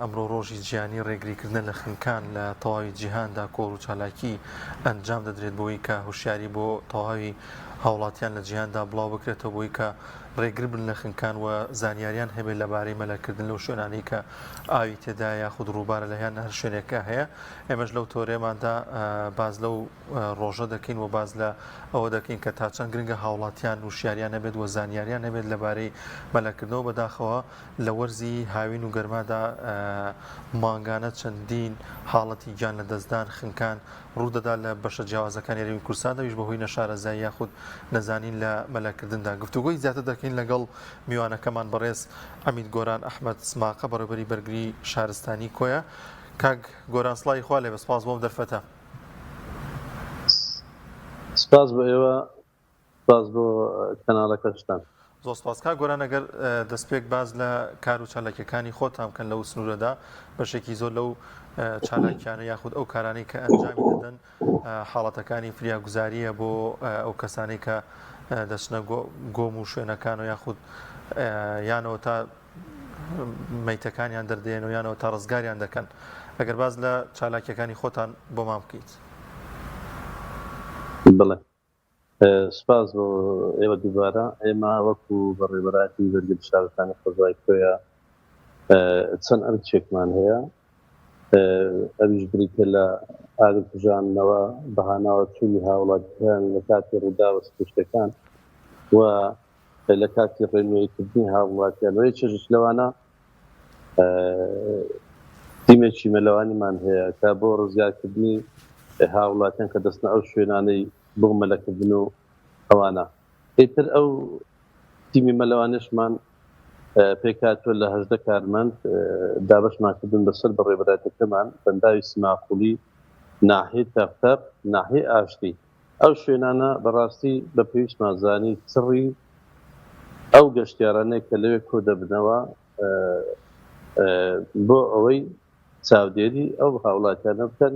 ئەمڕۆ ڕۆژی جیهانی ڕێگریکردن لە خنکان لە تەواوی جیهاندا کۆڕ و چالاکی ئەنجام دەدرێت بۆی کە هوشیاری بۆ تەواوی هاوڵاتیان لە جیهاندا بڵاو بکرێتەوە بۆی کە ڕێگر بن لە خنکان و زانیاریان هەبێت لەبارەی مەلەکردن لەو شوێنانی کە ئاوی تێدا یاخود ڕووبارە لە هیان هەر شوێنێکە هەیە. ئێمەش لەو تۆرێماندا باز لەو ڕۆژە دەکەین و باز لە ئەوە دەکەین کە تا چەند گرنگە هاوڵاتیان وشیاریان هەبێت و زانیاریان هەبێت لەبارەی مەلەکردنەوە بەداخەوە لە وەرزی هاوین و گەرمادا مانگانە چەندین حاڵەتی گیان لە دەستدان خنکان ڕوودەدا لە بەشە جیاوازەکانی هەرێمی کوردستان دەویش بەهۆی نەشارەزایی یاخود نەزانین لە مەلەکردندا. گفتوگۆی زیاتر دەکەین لەگەڵ میوانەکەمان بەڕێز ئەمید گۆران ئەحمەد سماقە بەڕێوەبەری بەرگری شارستانی کۆیە. کاک گۆران سڵاوی خوا لێبێ، سپاس بۆم دەرفەتە. سپاس بۆ ئێوە، سپاس بۆ کەناڵەکەشتان. زۆر سپاس. کاک گۆران، ئەگەر دەستپێک باز لە کار و چالاکیەکانی خۆتان بکەن لەو سنوورەدا، بەشێکی زۆر لەو چالاکیانە یاخود ئەو کارانەی کە ئەنجامی دەدەن حاڵەتەکانی فریاگوزاریە بۆ ئەو کەسانی کە دەچنە گۆم و شوێنەکان و یاخود یانەوە تا مەیتەکانیان دەردێن و یانەوە تا ڕزگاریان دەکەن. ئەگەر باز لە چالاکیەکانی خۆتان بۆمان بکەیت. بڵێ، سپاس بۆ ئێوە دووبارە. ئێمە وەکو بەڕێوەبەری بەرگری شارستانی خۆزای کۆیە چەند ئەرچێکمان هەیە، ئەویش بریتە لە ئاگرکوژانەوە بەهاناوە چوونی هاوڵاتیان لە کاتی ڕووداوە سروشتەکان و لە کاتی ڕێنماییکردنی هاوڵاتیان. و یەکێکش لەوانە تیمێکی مەلەوانیمان هەیە کە بۆ ڕزگارکردنی هاوڵاتیان کە دەستنە ئەو شوێنانەی بۆ مەلەکردن و ئەوانە. ئیتر ئەو تیمی مەلەوانشمان پێکاتوە لە 18 کارمەند دابەشمانکردن بەسەر بەڕێوەبەرەکەمان بەنداوی سماقولی، ناحیەی تەختەر، ناحیەی ئاشتی. ئەو شوێنانە بەڕاستی بە پێویستمان زانی چڕی ئەو گەشتیارانەی کە لەوێ کۆ دەبنەوە بۆ ئەوەی چاودێری ئەو هاوڵاتیانە بکەن.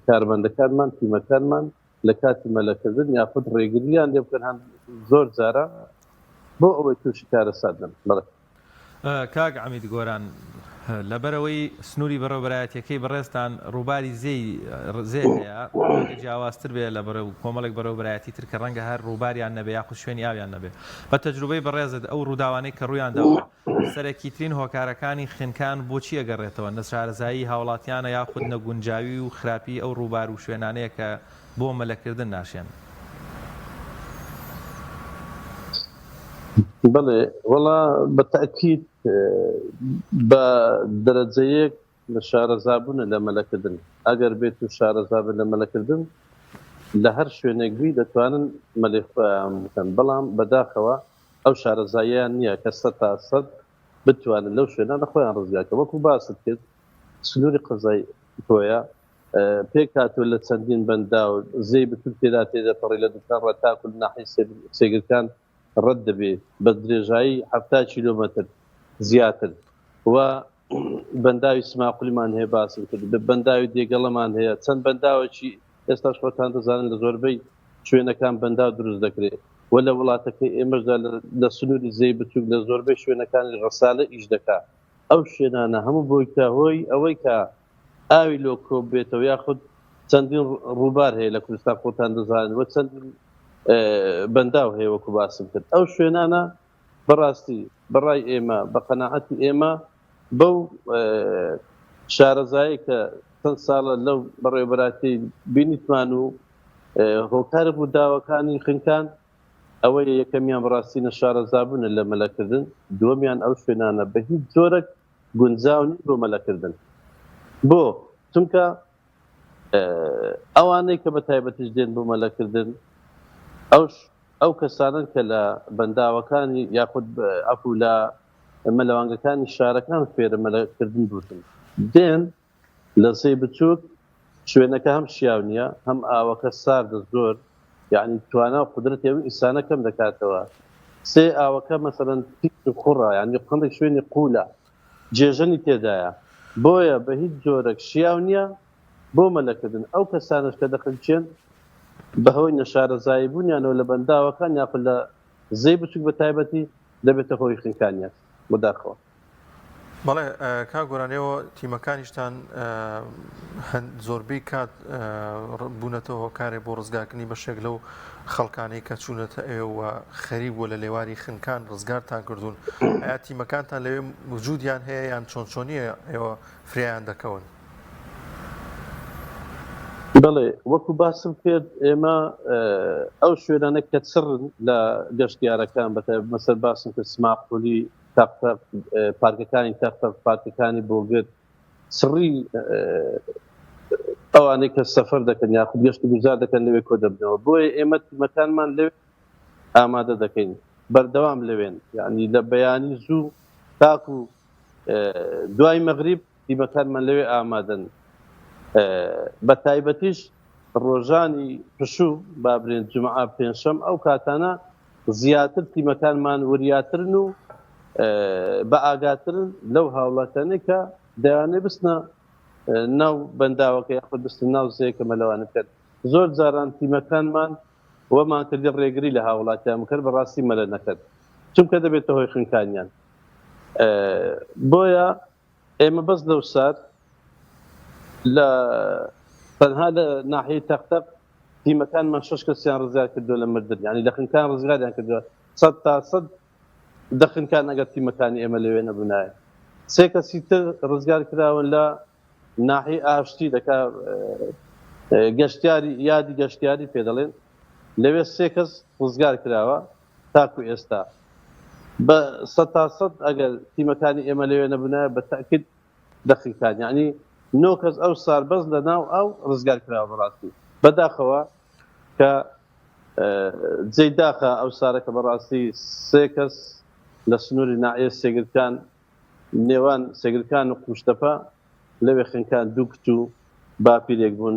کارمەندەکانمان، تیمەکانمان لە کاتی مەلەکردن یاخود ڕێگریان لێ بکەن زۆر جارە بۆ ئەوەی تووشی کارە سادن. بڵێ کاک ئەمید گۆران، لەبەرەوەی سنووری بەڕێوەبەرایەتیەکەی بەڕێستان ڕووباری زێ هەیە، جیاوازتر بێ لە بەرەو کۆمەڵێک بەڕێوەبەرایەتی تر کە ڕەنگە هەر ڕووباریان نەبێ یاخود شوێنی ئاویان نەبێ. بە تەجروبەی بەڕێزت ئەو ڕووداوانەی کە ڕوویان داوە، سەرەکی ترین هۆکارەکانی خنکان بۆچی ئەگەڕێتەوە؟ نەشارەزایی هاوڵاتیانە یاخود نەگونجاوی و خراپی ئەو ڕووبار و شوێنانەیە کە بۆ مەلەکردن ناشێن؟ بڵێ، وەڵا بەتەئکید بە دەرەجەیەک لە شارەزابوونە لە مەلەکردن. ئەگەر بێت و شارەزابن لە مەلەکردن لە هەر شوێنێکوی دەتوانن مەلێخۆیان بکەن، بەڵام بەداخەوە ئەو شارەزاییان نییە کە 100% بتوانن لەو شوێنانە خۆیان ڕزگارکە. وەکو باست کرد، سنووری قزای کۆیە پێکاتوە لە چەندین بەندا و زەی بتون تێدا تێدەپەڕی لە دوکان ڕەتاکو ناحی سێگرکان ڕەت دەبێت بە درێژایی 70 کیلۆمەتر زیاتر. و بەنداوی سماقولیمان هەیە باسم کرد، بەنداوی دێگەڵەمان هەیە، چەند بەنداوەکی ئێستاش خۆتان دەزانن لە زۆربەی شوێنەکان بەنداو دروست دەکرێت. و لە وڵاتەکەی ئێمەشدا لە سنووری زەی بچووک لە زۆربەی شوێنەکانی ڕەسالە ئیش دەکات. ئەو شوێنانە هەموو بۆی کە هۆی ئەوەی کە ئاوی لۆ کۆ بێتەوە یاخود چەندین ڕووبار هەیە لە کوردستان خۆتان دەزانن و چەندین بەنداو هەیە وەکو باسم کرد. ئەو شوێنانە بەڕاستی بەڕای ئێمە بە قەناعەتی ئێمە بەو شارەزایی کە چەند ساڵە لەو بەڕێوەبەراتی بینیتمان و هۆکارە ڕووداوەکانی خنکان، ئەوەیە یەکەمیان بەڕاستی نەشارەزابوونە لە مەلەکردن، دووەمیان ئەو شوێنانە بە هیچ جۆرەك گونجاو نین بۆ مەلەکردن. بۆ چونکە ئەوانەی کە بە تایبەتیش دێن بۆ مەلەکردن ئەو کەسانن کە لە بەنداوەکانی یاخود ئەفو لە مەلەوانگەکانی شارەکان فێرە مەلەکردن بوتن، دێن لە سەی بچووک شوێنەکە هەم شیاو نییە، هەم ئاوەکە ساردە زۆر، یعنی توانە و قودرەتی ئینسانە کەم دەکاتەوە. سێ ئاوەکە مەسەڵەن پیک خوڕە، یعنی قەندێک شوێنی قوولە، جێژەنی تێدایە، بۆیە بە هیچ جۆرەك شیاو نییە بۆ مەلەکردن. ئەو کەسانش کە دەخەلچێن بەهۆی نەشارەزایی بوونیانەوە لە بەنداوەکان یاخود لە زەی بچووک بە تایبەتی دەبێتە هۆی خنکانیان بۆ داخەوە. بەڵێ کا گۆرانەوە تیمەکانیشتان زۆربەی کات بوونەتەوە هۆکارێک بۆ ڕزگارکردنی بەشێک لەو خەڵکانەی کە چوونەتە ئێوە خەریب بووە لە لێواری خنکان ڕزگارتان کردوون ئایا تیمەکانتان لەوێ وجودیان هەیە یان چۆنچۆنیە ئێوە فریایان دەکەون؟ بەڵێ وەکو باسم کرد ئێمە ئەو شوێنانە کە چڕن لە گەشتیارەکان مەسەر باسم کرد سماقپۆلی پارکەکانی تەختە پارکەکانی بۆگرت سڕی ئەوانەی کە سەفەر دەکەن یاخود گەشت گوزار دەکەن لەوێ کۆ دەبنەوە بۆیە ئێمە تیمەکانمان لەوێ ئامادە دەکەین بەردەوام لەوێن یعنی لە بەیانی زوو تاکو دوای مەغریب تیمەکانمان لەوێ ئامادەن بە تایبەتیش ڕۆژانی پشوو بابرێن جمعە پێنجشەم ئەو کاتانە زیاتر تیمەکانمان وریاترن و بە ئاگاترن لەو هاوڵاتانەی کە دەیانێ بستنە ناو بەنداوەکە یاخود بستن ناو زەیەکە مەلەوانە کرد زۆر جاران تیمەکانمان وەمان کردی ڕێگری لە هاوڵاتیان کرد بەڕاستی مەلە نەکرد چونکە دەبێتە هۆی خنکانیان بۆیە ئێمە بەس لەو سات لە تەنها لە ناحیەی تەختەق تیمەکانمان 6 کەسیان ڕزگار کردووە لە مردن یعنی لە خنکان ڕزگاریان کردووە 100 تا 100 دەخنکان ئەگەر تیمەکانی ئێمە لەوێ نەبوونایە 3 کەسی تر ڕزگار کراون لە ناحیەی ئاشتی دەکا گەشتیاری یادی گەشتیاری پێ دەڵێن لەوێ 3 کەس ڕزگار کراوە تاکو ئێستا بە 100 تا 100 ئەگەر تیمەکانی ئێمە لەوێ نەبوونایە بە تاکید دەخنکان یعنی 9 کەس ئەو ساربەز لە ناو ئەو ڕزگار کراوە بەڕاستی بەداخەوە کە جێی داخە ئەو سارەکە بەڕاستی 3 کەس لە سنووری ناحیە سێگرکان نێوان سێگرکان و قوشتەپە لەوێ خنکان دوو کچ و باپیرێک بوون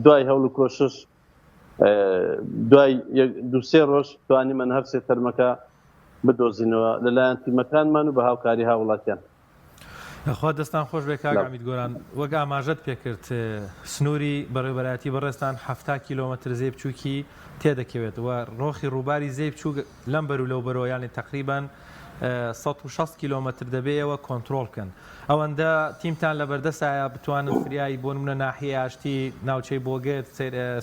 دوای هەوڵ و کۆشش دوای 2-3 ڕۆژ توانیمە هەر 3 تەرمەکە بدۆزینەوە لەلایەن تیمەکانمان و بە هاوکاری هاوڵاتیان خوا دەستان خۆش بێ کاک حەمید گۆران وەک ئاماژەت پێکرد سنووری بەڕێوەبەرایەتی بەڕێستان 70 کیلۆمەتر زەی بچووکی تێدەکەوێت و ڕۆخی ڕووباری زەی بچوو لەم بەر و لەو بەرەوە یانی تقریبان 160 کیلۆمەتر دەبێەوە کۆنتترۆل بکەن ئەوەندە تیمتان لە بەردەسایە بتوانن فریایی بۆ نمونە ناحیە ئاشتی ناوچەی بۆگێت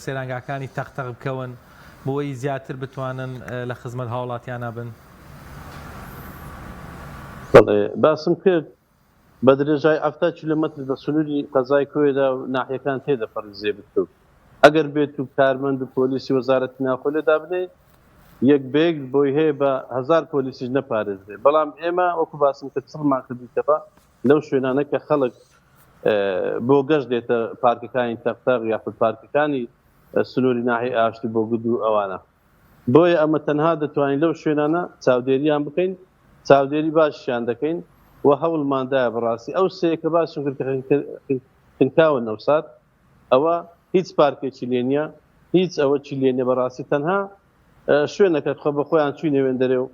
سێرانگاکانی تەختەق بکەون بۆی زیاتر بتوانن لە خزمەت هاوڵاتیانە بن باسم کرد بە درێژای 70 کیلۆمەتر بە سنووری قەزای کۆیدا و ناحیەکان تێدەپەڕێزێ بتوو ئەگەر بێت و کارمەند و پۆلیسی وەزارەتی ناوخۆ لێدا بنێ یەک بێگ بۆی هەیە بە 1000 پۆلیسیش نەپارێزێ بەڵام ئێمە وەکو باسم کرد چڕمان کردوتەبە لەو شوێنانە کە خەڵک بۆ گەشت دێتە پارکەکانی تەختەق یاخود پارکەکانی سنووری ناحیە ئاشتی بۆ گود و ئەوانە بۆیە ئەمە تەنها دەتوانین لەو شوێنانە چاودێریان بکەین چاودێری باشیان دەکەین و هەوڵماندایە بەڕاستی ئەو سەیەکە باشم کرد خنکاوە نەوسات ئەوە هیچ پارکێکی لێ نییە هیچ ئەوە چی لێنێ بەڕاستی تەنها شوێنەکە خۆ بە خۆیان چوینە وێندەرێ و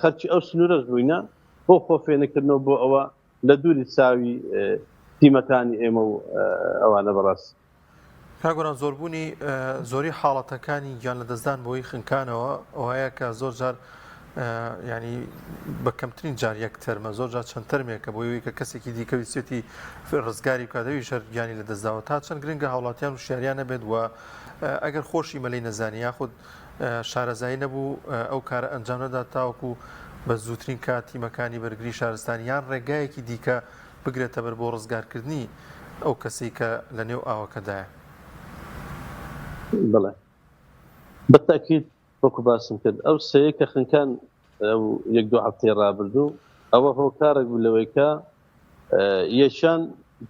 خەرچی ئەو سنوورەش بووینە بۆ خۆفێنەکردنەوە بۆ ئەوە لە دووری چاوی تیمەکانی ئێمە و ئەوانە بەڕاست کاگۆران زۆربوونی زۆری حاڵەتەکانی گیان لە دەستدان بۆی خنکانەوە ئەوەیە کە زۆر جار ینی بە کەمترین جار یەک تەرمە زۆر جار چەند تەرمێکە بۆی کە کەسێکی دیکە ویسێتی ڕزگاری کاتەوی شەرگیانی لە دەستداوە تا چەند گرنگە هاوڵاتیان و شاریان نەبێت وە ئەگەر خۆشی مەلەی نەزانی یاخود شارەزایی نەبوو ئەو کارە ئەنجام نەدا تاوەکو بە زووترین کات تیمەکانی بەرگری شارستانی یان ڕێگایەکی دیکە بگرێتە بەر بۆ ڕزگارکردنی ئەو کەسی کە لە نێو ئاوەکەدایە بڵێ بەتاکید وەکو باسم کرد ئەو سەیە کە خنکان ئەو یەک دو هەفتەی ڕابردوو ئەوە هۆکارێک بوو لەوەی کە یەشان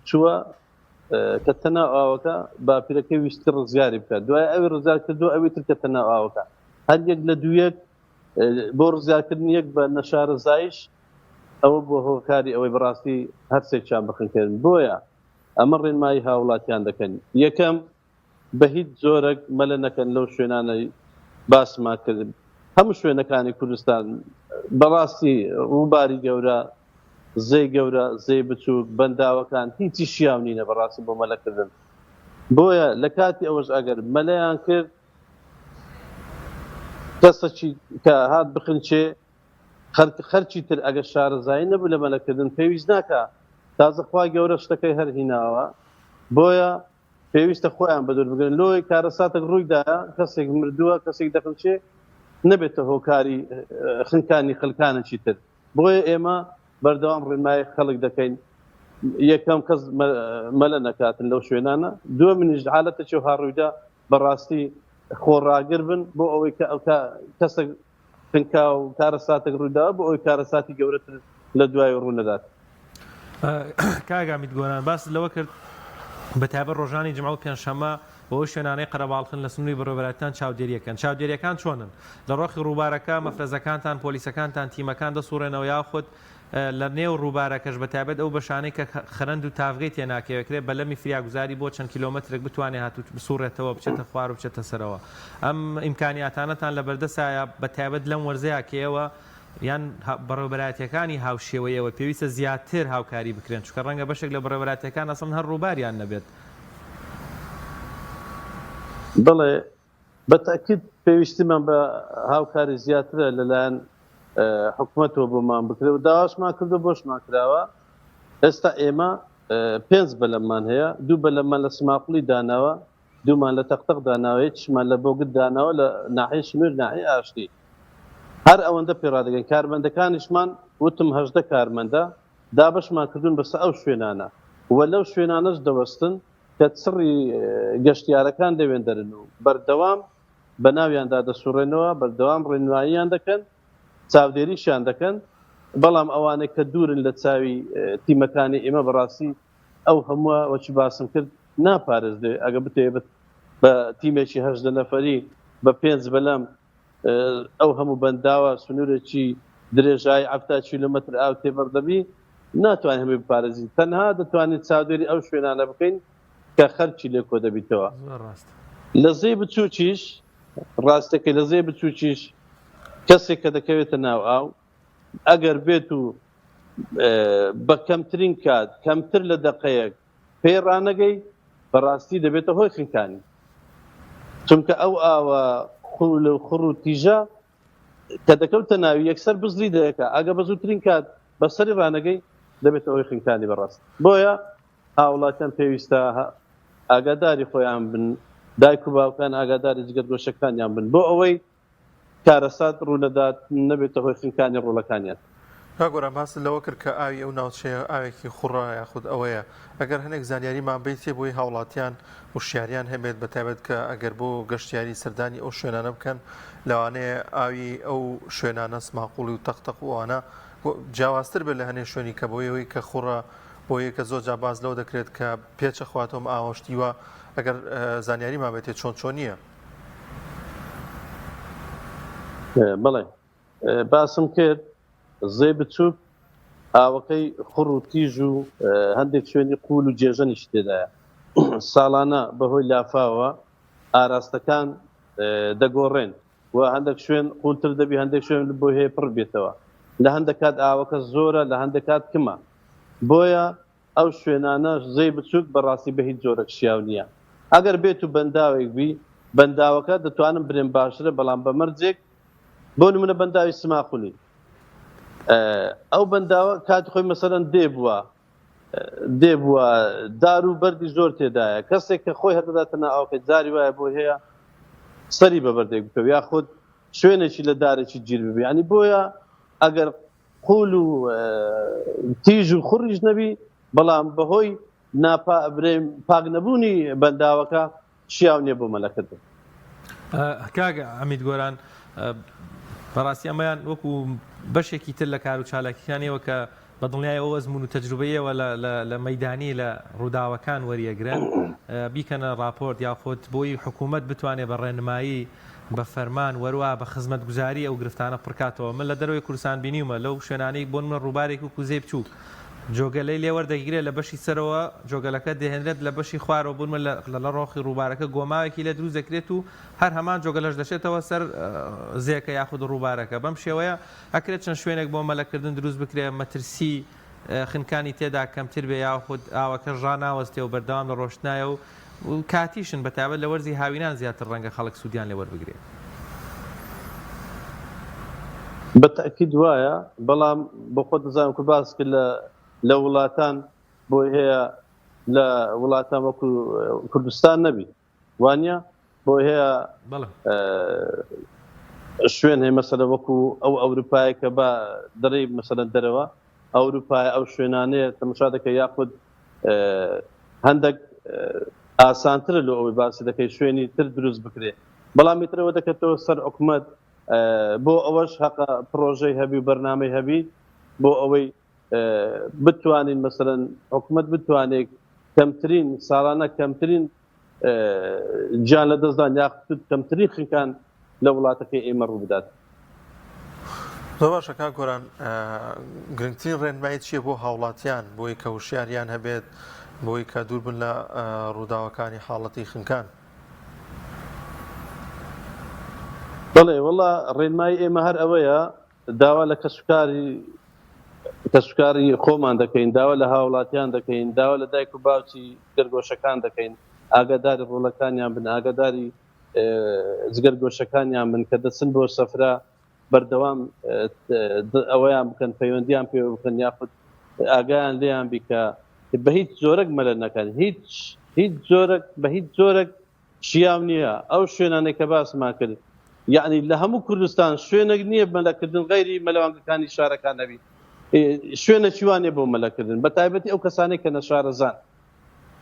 چووە کە تەناو ئاوەکە باپیرەکەی ویستی ڕزگاری بکات دوای ئەوی ڕزگار کردو ئەوی تر کە تەناو ئاوەکە هەر یەک لە دوویەک بۆ ڕزگارکردن یەک بە نەشارەزایش ئەوە بۆ هۆکاری ئەوەی بەڕاستی هەرسێکیان بخنکردن بۆیە ئەمە ڕێنمایی هاوڵاتیان دەکەن یەکەم بە هیچ زۆرێک مەلە نەکەن لەو شوێنانەی باسما کرد هەموو شوێنەکانی کوردستان بەڕاستی ڕووباری گەورە زەی گەورە زەی بچووک بەنداوەکان هیچی شیاو نینە بەڕاستی بۆ مەلەکردن بۆیە لە کاتی ئەوەش ئەگەر مەلەیان کرد کەسێکی کە هات بخنچێ خەرچی تر ئەگە شارەزایی نەبوو لە مەلەکردن پێویست ناکە تازە خوا گەورە شتەکەی هەرهیناوە بۆیە پێویستە خۆیان بەدور بگرن لۆی کارەساتێک ڕوویدایە کەسێک مردووە کەسێک دەخنچێ نەبێتە هۆکاری خنکانی خەلکانێکی تر بۆیە ئێمە بەردەوام ڕێنمایی خەڵک دەکەین یەکەم کەس مەلە نەکاتن لەو شوێنانە دووەمینیش حالەتێکی هاڕوویدا بەڕاستی خۆڕاگر بن بۆ ئەوەی کەسێک خنکا و کارەساتێک ڕوویداوە بۆ ئەوەی کارەساتی گەورەتر لە دوای ڕوونەدات. کاگامیت گۆران باس لەوە کرد بەتابەت ڕۆژانی جمعە و پێنجشەممە بۆ شوێنانەی قەرەباڵخن لە سنووری بەڕێوەبەرەتان چاودێریەکان چۆنن لە ڕۆخی ڕووبارەکە مەفرەزەکانتان پۆلیسەکانتان تیمەکان دەسوڕێنەوە یاخود لە نێو ڕووبارەکەش بەتابەت ئەو بەشانەی کە خەرەند و تاڤگەی تێناکەوێکرێت بەلەمی فریاگوزاری بۆ چەند کیلۆمەترێک بتوانێت هاتوو بسوڕێتەوە بچێتە خوار و بچێتە سەرەوە ئەم ئیمکانیاتانەتان لە بەردەسایە بەتابەت لەم وەرزەیە کێەوە یان بەڕێوەبەراتیەکانی هاوشێوەیەوە پێویستە زیاتر هاوکاری بکرێن چونکە ڕەنگە بەشێک لە بەڕێوەبەراتیەکان ئەسڵ هەر ڕووباریان نەبێت. بڵێ بەتاکید پێویستیمان بە هاوکاری زیاترە لەلایەن حکوومەتەوە بۆمان بکرێت و داواشمان کردو بۆشمان کراوە ئێستا ئێمە 5 بەلەممان هەیە 2 بەلەممان لە سماقلی داناوە 2مان لە تەقتەق داناوە هیچمان لە بۆگت داناوە لە ناحیە شمێر ناحیە ئاشتی هەر ئەوەندە پێڕادەگەن کارمەندەکانیشمان وتم 18 کارمەندە دابەشمان کردوون بەسە ئەو شوێنانە وە لەو شوێنانەش دەوەستن کە سڕی گەشتیارەکان دەوێن دەرن و بەردەوام بە ناویاندا دەسوڕێنەوە بەردەوام ڕێنماییان دەکەن چاودێریشیان دەکەن بەڵام ئەوانەی کە دوورن لە چاوی تیمەکانی ئێمە بەڕاستی ئەو هەمووە وەچی باسم کرد ناپارێزدێ ئەگە بتێبێت بە تیمێکی 18 نەفەری بە 5 بەلەم ئەو هەموو بەنداوە سنوورێکی درێژایی 70 کیلۆمەتر ئاو تێبەردەبی ناتوانین هەمووی بپارێزین تەنها دەتوانین چاودێری ئەو شوێنانە بکەین کە خەرچی لێ کۆ دەبیتەوە لە زەی بچووکیش ڕاستەکەی لە زەی بچووکیش کەسێک کە دەکەوێتە ناو ئاو ئەگەر بێت و بە کەمترین کات کەمتر لە دەقەیەک پێی ڕانەگەی بەڕاستی دەبێتە هۆی خنکانی چونکە ئەو ئاوە خوڵ و خوڕ و تیژە کە دەکەوتە ناوی یەکسەر بزری دەیەکە ئەگە بە زووترین کات بەسەری ڕانەگەی دەبێتە هۆی خنکانی بەڕاست بۆیە هاوڵاتیان پێویستە ئاگاداری خۆیان بن دایک و باوکان ئاگاداری جگەرگۆشەکانیان بن بۆ ئەوەی کارەسات ڕوونەدات نەبێتە هۆی خنکانی ڕوولەکانیان. گۆران باس لەوە کرد کە ئاوی ئەو ناوچەیە ئاوێکی خوڕە یاخود ئەوەیە ئەگەر هەنێک زانیاریمان بیتێ بۆی هاوڵاتیان وشیاریان هەبێت بەتایبەت کە ئەگەر بۆ گەشتیاری سەردانی ئەو شوێنانە بکەن لەوانەیە ئاوی ئەو شوێنانە سماقوڵی و تەختەق وانە جیاوازتر بێت لە هەنێک شوێنی کە بۆیەوەی کە خوڕە بۆیە کە زۆر جا باز لەو دەکرێت کە پێچە خواتەوە ئاوەشتیوە ئەگەر زانیاریمان بێتێ چۆن نییە. بڵێ باسم کرد زەی بچووک ئاوەکەی خوڕ و تیژ و هەندێک شوێنی قوول و جێژەنیش تێدایە ساڵانە بەهۆی لافاوە ئاراستەکان دەگۆڕێن و هەندێک شوێن قوولتر دەبی هەندێک شوێن بۆ هەیە پڕ بێتەوە لە هەندێک کات ئاوەکە زۆرە لە هەندێک کات کمە بۆیە ئەو شوێنانە زەی بچووک بەڕاستی بە هیچ جۆرە شیاو نییە ئەگەر بێت و بەنداوێک بی بەنداوەکە دەتوانم برێن باشترە بەڵام بە مەرجێک بۆ نمونە بەنداوی سماقولی ئەو بەنداوە کاتی خۆی مەسەرەن دێبووە دار و بەردی زۆر تێدایە کەسێک کە خۆی هەردەداتەنە ئەوکە جاری وایە بۆ هەیە سەری بە بەردێک بکەوە یا خۆت شوێنێکی لە دارێکی گیر ببی ینی بۆیە ئەگەر قوول و تیژ و خوڕیش نەبی بەڵام بەهۆی پاک نەبوونی بەنداوەکە شیاو نییە بۆ مەلەکردن. کاک ئەمید گۆران بەڕاستی ئەمەیان وەکو بەشێکی تر لە کار و چالاکیەکانیەوە کە بە دڵنیای ئەو ئەزمون و تەجروبەیەوە لە مەیدانی لە ڕووداوەکان وەریەگرن بیکەنە راپۆرت یاخۆت بۆی حکوومەت بتوانێت بە ڕێنمایی بە فەرمان وەروە بە خزمەتگوزاری ئەو گرفتانە پڕکاتەوە من لە دەروی کوردستان بینیومە لەو شوێنانەی بۆ منە ڕووبارێک و کوزێ بچووک جۆگەلەی لێوەردەگیرێت لە بەشی سەرەوە جۆگەلەکە دەهێنرێت لە بەشی خوارەوە بوون لە ڕۆخی ڕووبارەکە گۆماوێکی لە دروست دەکرێت و هەر هەمان جۆگەلەش دەشێتەوە سەر زێکە یاخود ڕووبارەکە بەم شێوەیە ئەکرێت چەند شوێنێک بۆ مەلەکردن دروست بکرێت مەترسی خنکانی تێدا کەمتر بێ یاخود ئاوەکە ژاناوەستێ و بەردەوام لە ڕۆشتنایە و کاتیشن بەتابەت لە وەرزی هاوینان زیاتر ڕەنگە خەڵک سوودیان لێ وەربگرێت. بەتەکید وایە بەڵام بۆ خۆت دەزانم کە باس کرد لە وڵاتان بۆی هەیە لە وڵاتان وەکو کوردستان نەبی وانە بۆی هەیە بەڵێ شوێن هەیە مەسەلە وەکو ئەو ئەوروپای کە بە دەڕێ مەسەلەن دەرەوە ئەوروپای ئەو شوێنانەیە تەماشا دەکە یاخود هەندێک ئاسانترە لە ئەوەی باسی دەکەی شوێنی تر دروست بکرێ بەڵام میترەوە دەکەتەوە سەر حکومەت بۆ ئەوەش حەقا پرۆژەی هەبی و بەرنامەی هەبی بۆ ئەوەی بتوانین مەسەلەن حکومەت بتوانێت کەمترین ساڵانە کەمترین گیان لە دەستدان یاخود کەمترین خنکان لە وڵاتەکەی ئێمە ڕوو بدات. زۆر باشە کاک گۆران، گرنگترین ڕێنمایی چییە بۆ هاوڵاتیان بۆی کە وشیاریان هەبێت بۆی کە دوور بن لە ڕووداوەکانی حاڵەتی خنکان؟ بەڵێ وەڵا ڕێنمایی ئێمە هەر ئەوەیە داوا لە کەسوکاری خۆمان دەکەین، داوا لە هاوڵاتیان دەکەین، داوا لە دایک و باوکی گەرگۆشەکان دەکەین ئاگاداری ڕۆڵەکانیان بن، ئاگاداری جگەرگۆشەکانیان بن کە دەچن بۆ سەفرا بەردەوام ئەوەیان بکەن پەیوەندیان پێ بکەن یاخود ئاگایان لێیان بیکە بە هیچ جۆرەك مەلە نەکەن هیچ جۆرەك بە هیچ جۆرەك شیاو نییە. ئەو شوێنانەی کە باسمان کرد یعنی لە هەموو کوردستان شوێنێک نییە مەلەکردن غەیری مەلەوانگەکانی شارەکان نەبی شوێنە چیوانێ بۆ مەلەکردن بە تایبەتی ئەو کەسانێک کە نەشارەزان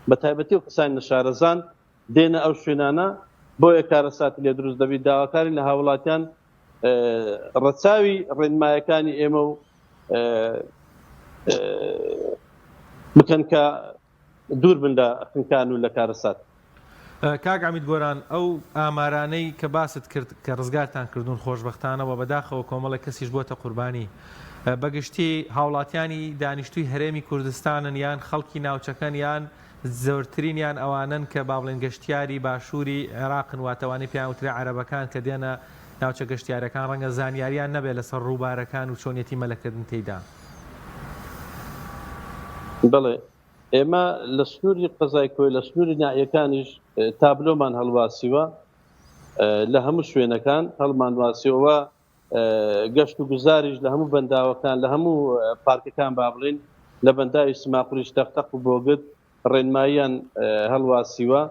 بە تایبەتی ئەو کەسانی نەشارەزان دێنە ئەو شوێنانە بۆیە کارەساتی لێ دروست دەبی داواکاری لە هاوڵاتیان ڕەچاوی ڕێنمایەکانی ئێمە و بکەن کە دوور بن لە خنکان و لە کارەسات. کاک عەمید گۆران، ئەو ئامارانەی کە باست کرد کە ڕزگارتان کردوون خۆشبەختانەوە بەداخەوە کۆمەڵی کەسیش بۆتە قوربانی بەگشتی هاوڵاتیانی دانیشتووی هەرێمی کوردستانن یان خەڵکی ناوچەکەن یان زۆرترینیان ئەوانن کە با بڵێن گەشتیاری باشووری عێراقن واتەوانی پێیان وترێ عەرەبەکان کە دێنە ناوچە گەشتیارەکان ڕەنگە زانیاریان نەبێت لەسەر ڕووبارەکان و چۆنیەتی مەلەکردن تێیدا. بەڵێ ئێمە لە سنووری قەزای کۆی لە سنووری نائیەکانیش تابلۆمان هەڵواسیوە لە هەموو شوێنەکان هەڵمان واسیەوە گەشت و گوزاریش لە هەموو بەنداوەکان لە هەموو پارکەکان با بڵین لە بەنداوی سماقوریش تەختەق و بۆگت ڕێنماییان هەڵواسیوە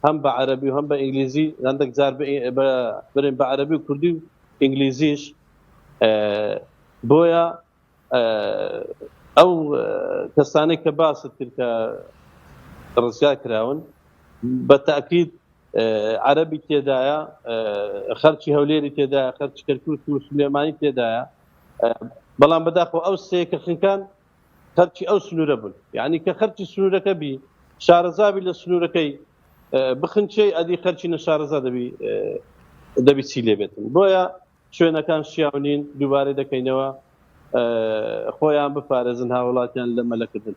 هەم بە عەرەبی و هەم بە ئینگلیزی هەندێک جار بڵێن بە عەرەبی و کوردی و ئینگلیزیش بۆیە ئەو کەسانەی کە باست کرد کە ڕزگار کراون بە تاکید عەرەبی تێدایە، خەرچی هەولێری تێدایە، خەرچی کەرکووت و سلێمانی تێدایە، بەڵام بەداخەوە ئەو سێ کە خنکان خەرچی ئەو سنوورە بوون یعنی کە خەرچی سنوورەکە بی شارەزابی لە سنوورەکەی بخنچەی ئەدی خەرچی نەشارەزا دەبی چی لێ بێتن بۆیە شوێنەکان شیاونین دووبارەی دەکەینەوە خۆیان بپارێزن هاوڵاتیان لە مەلەکردن.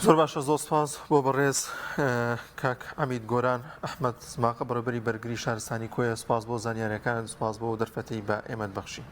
زۆر باشە، زۆر سپاس بۆ بەڕێز کاک عەمید گۆران ئەحمەد سماقە بەڕێوەبەری بەرگری شارستانی کۆیە. سپاس بۆ زانیاریەکان، سپاس بۆ دەرفەتەی بە ئێمە بەخشی.